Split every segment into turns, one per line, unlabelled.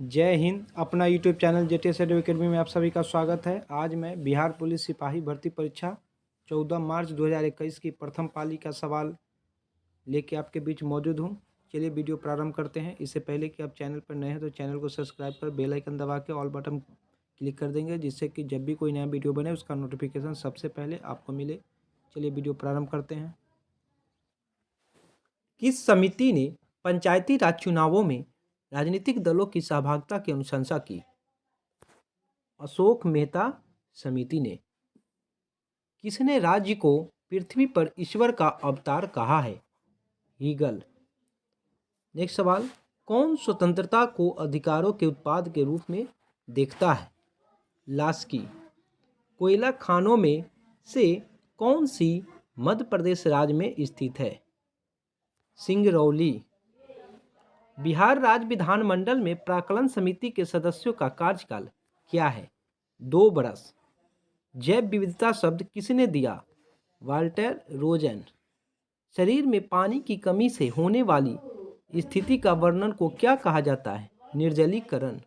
जय हिंद। अपना YouTube channel JTS academy में आप सभी का स्वागत है। आज मैं बिहार पुलिस सिपाही भर्ती परीक्षा 14 मार्च 2021 की प्रथम पाली का सवाल लेके आपके बीच मौजूद हूं। चलिए वीडियो प्रारंभ करते हैं। इससे पहले कि आप चैनल पर नए हैं तो चैनल को सब्सक्राइब कर बेल आइकन दबा के ऑल बटन क्लिक कर देंगे, जिससे कि जब भी कोई नया वीडियो बने उसका नोटिफिकेशन सबसे पहले आपको मिले। चलिए वीडियो प्रारंभ करते हैं। किस समिति ने पंचायती राज चुनावों में राजनीतिक दलों की सहभागिता की अनुशंसा की? अशोक मेहता समिति ने। किसने राज्य को पृथ्वी पर ईश्वर का अवतार कहा है? हीगल। नेक्स्ट सवाल, कौन स्वतंत्रता को अधिकारों के उत्पाद के रूप में देखता है? लास्की। कोयला खानों में से कौन सी मध्य प्रदेश राज्य में स्थित है? सिंगरौली। बिहार राज्य विधानमंडल में प्राक्कलन समिति के सदस्यों का कार्यकाल क्या है? 2 वर्ष। जैव विविधता शब्द किसने दिया? वाल्टर रोजन। शरीर में पानी की कमी से होने वाली स्थिति का वर्णन को क्या कहा जाता है? निर्जलीकरण।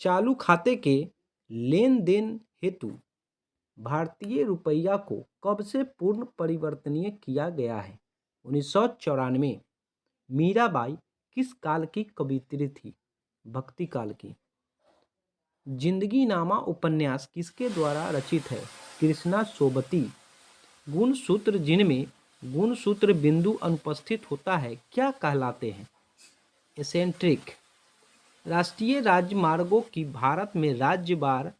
चालू खाते के लेन देन हेतु भारतीय रुपया को कब से पूर्ण परिवर्तनीय किया गया है? 1994। मीराबाई किस काल की कवयित्री थी? भक्ति काल की। जिंदगी नामा उपन्यास किसके द्वारा रचित है? कृष्णा सोबती। गुणसूत्र जिनमें गुणसूत्र बिंदु अनुपस्थित होता है क्या कहलाते हैं? एसेंट्रिक। राष्ट्रीय राजमार्गों की भारत में राज्यवार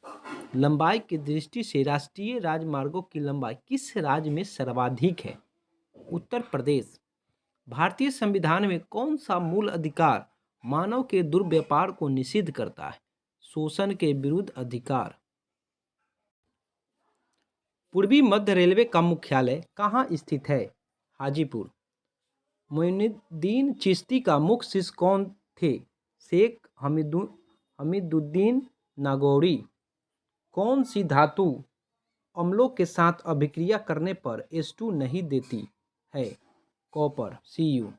लंबाई की दृष्टि से राष्ट्रीय राजमार्गों की लंबाई किस राज्य में सर्वाधिक है? उत्तर प्रदेश। भारतीय संविधान में कौन सा मूल अधिकार मानव के दुर्व्यापार को निषिद्ध करता है? शोषण के विरुद्ध अधिकार। पूर्वी मध्य रेलवे का मुख्यालय कहाँ स्थित है? हाजीपुर। मोइनुद्दीन चिश्ती का मुख्य शिष्य कौन थे? शेख हमीदुद्दीन नागौरी। कौन सी धातु अम्लों के साथ अभिक्रिया करने पर H2 नहीं देती है? Copper Cu।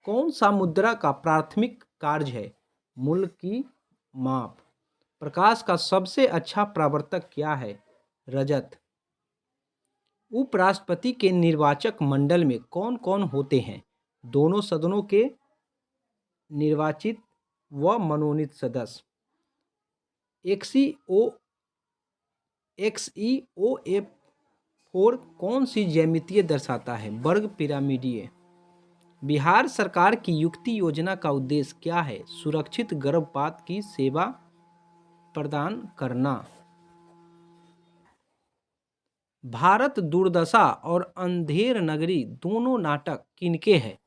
कौन सा मुद्रा का प्राथमिक कार्य है? मूल्य की माप। प्रकाश का सबसे अच्छा परावर्तक क्या है? रजत। उपराष्ट्रपति के निर्वाचक मंडल में कौन कौन होते हैं? दोनों सदनों के निर्वाचित व मनोनीत सदस्य। XeOF4 कौन सी ज्यामितीय दर्शाता है? वर्ग पिरामिडीय। बिहार सरकार की युक्ति योजना का उद्देश्य क्या है? सुरक्षित गर्भपात की सेवा प्रदान करना। भारत दुर्दशा और अंधेर नगरी दोनों नाटक किनके हैं?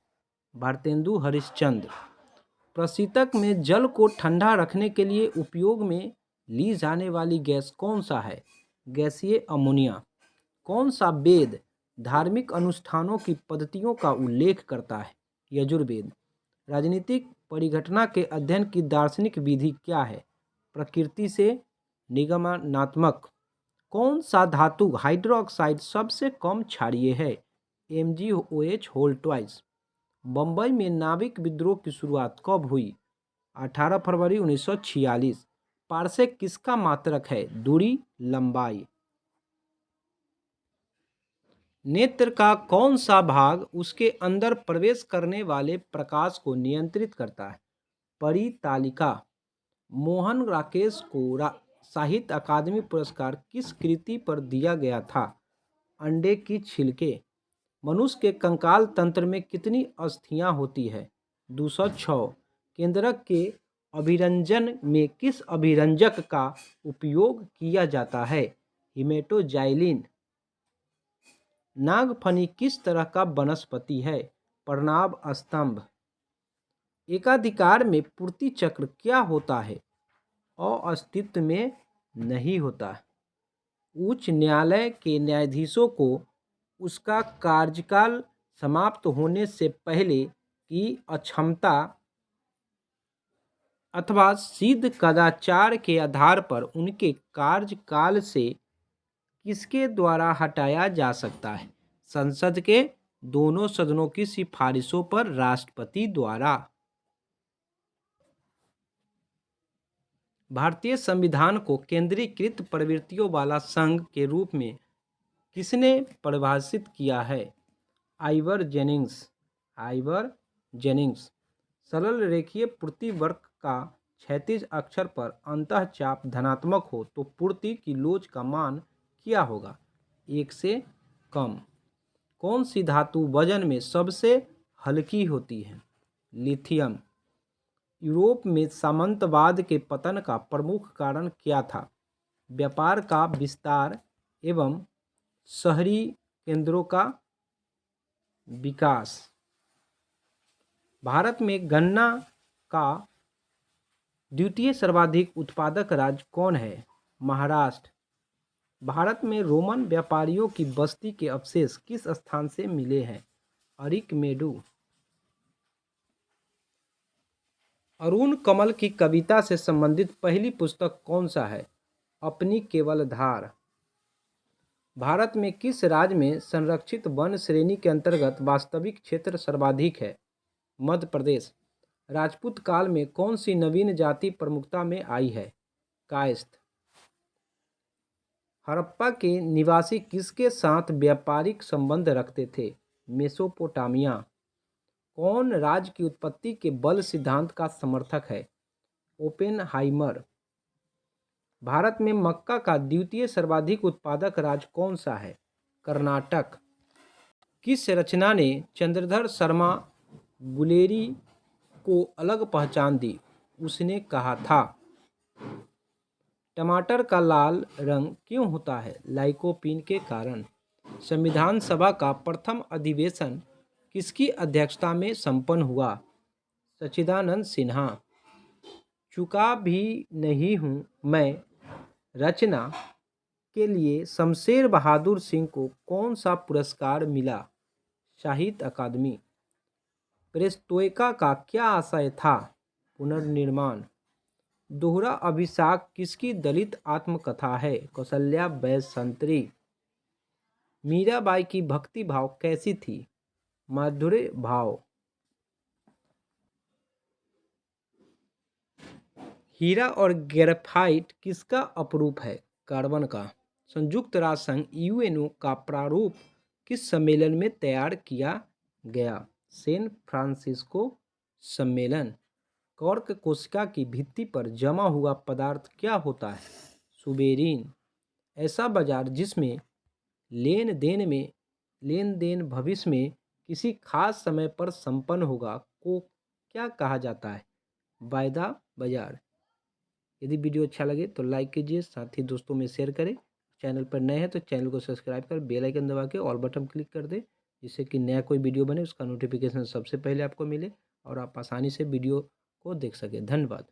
भारतेंदु हरिश्चंद्र। प्रशीतक में जल को ठंडा रखने के लिए उपयोग में ली जाने वाली गैस कौन सा है? गैसीय अमोनिया। कौन सा वेद धार्मिक अनुष्ठानों की पद्धतियों का उल्लेख करता है? यजुर्वेद। राजनीतिक परिघटना के अध्ययन की दार्शनिक विधि क्या है? प्रकृति से निगमनात्मक। कौन सा धातु हाइड्रोक्साइड सबसे कम क्षारीय है? MgOH twice. बम्बई में नाविक विद्रोह की शुरुआत कब हुई? 18 फरवरी 1946। पारसेक किसका मात्रक है? दूरी, लंबाई। नेत्र का कौन सा भाग उसके अंदर प्रवेश करने वाले प्रकाश को नियंत्रित करता है? परितालिका। मोहन राकेश को साहित्य अकादमी पुरस्कार किस कृति पर दिया गया था? अंडे की छिलके। मनुष्य के कंकाल तंत्र में कितनी अस्थियां होती है? 206। केंद्रक के अभिरंजन में किस अभिरंजक का उपयोग किया जाता है? हिमेटोजाइलिन। नागफनी किस तरह का वनस्पति है? प्रणाब स्तंभ। एकाधिकार में पूर्ति चक्र क्या होता है? अस्तित्व में नहीं होता। उच्च न्यायालय के न्यायाधीशों को उसका कार्यकाल समाप्त होने से पहले की अक्षमता अथवा सिद्ध कदाचार के आधार पर उनके कार्यकाल से किसके द्वारा हटाया जा सकता है? संसद के दोनों सदनों की सिफारिशों पर राष्ट्रपति द्वारा। भारतीय संविधान को केंद्रीकृत प्रवृत्तियों वाला संघ के रूप में किसने परिभाषित किया है? Ivor Jennings. सरल रेखीय पूर्ति वक्र का क्षैतिज अक्षर पर अंतःचाप धनात्मक हो तो पूर्ति की लोच का मान क्या होगा? 1 से कम। कौन सी धातु वजन में सबसे हल्की होती है? लिथियम। यूरोप में सामंतवाद के पतन का प्रमुख कारण क्या था? व्यापार का विस्तार एवं शहरी केंद्रों का विकास। भारत में गन्ना का द्वितीय सर्वाधिक उत्पादक राज्य कौन है? महाराष्ट्र। भारत में रोमन व्यापारियों की बस्ती के अवशेष किस स्थान से मिले हैं? अरिकमेडु। अरुण कमल की कविता से संबंधित पहली पुस्तक कौन सा है? अपनी केवल धार। भारत में किस राज्य में संरक्षित वन श्रेणी के अंतर्गत वास्तविक क्षेत्र सर्वाधिक है? मध्य प्रदेश। राजपूत काल में कौन सी नवीन जाति प्रमुखता में आई है? कायस्थ। हड़प्पा के निवासी किसके साथ व्यापारिक संबंध रखते थे? मेसोपोटामिया। कौन राज्य की उत्पत्ति के बल सिद्धांत का समर्थक है? ओपेनहाइमर। भारत में मक्का का द्वितीय सर्वाधिक उत्पादक राज्य कौन सा है? कर्नाटक। किस रचना ने चंद्रधर शर्मा गुलेरी को अलग पहचान दी? उसने कहा था। टमाटर का लाल रंग क्यों होता है? लाइकोपीन के कारण। संविधान सभा का प्रथम अधिवेशन किसकी अध्यक्षता में संपन्न हुआ? सच्चिदानंद सिन्हा। चुका भी नहीं हूँ मैं रचना के लिए शमशेर बहादुर सिंह को कौन सा पुरस्कार मिला? साहित्य अकादमी। पेरेस्ट्रोइका का क्या आशय था? पुनर्निर्माण। दोहरा अभिशाप किसकी दलित आत्मकथा है? कौशल्या बैसंतरी। मीराबाई की भक्ति भाव कैसी थी? माधुर्य भाव। हीरा और ग्रेफाइट किसका अपरूप है? कार्बन का। संयुक्त राष्ट्र संघ यूएनओ का प्रारूप किस सम्मेलन में तैयार किया गया? सैन फ्रांसिस्को सम्मेलन। कॉर्क कोशिका की भित्ति पर जमा हुआ पदार्थ क्या होता है? सुबेरिन। ऐसा बाजार जिसमें लेन देन भविष्य में किसी खास समय पर संपन्न होगा को क्या कहा जाता है? वायदा बाजार। यदि वीडियो अच्छा लगे तो लाइक कीजिए, साथ ही दोस्तों में शेयर करें। चैनल पर नए हैं तो चैनल को सब्सक्राइब कर बेल आइकन दबा के ऑल बटन क्लिक कर दें, जिससे कि नया कोई वीडियो बने उसका नोटिफिकेशन सबसे पहले आपको मिले और आप आसानी से वीडियो को देख सकें। धन्यवाद।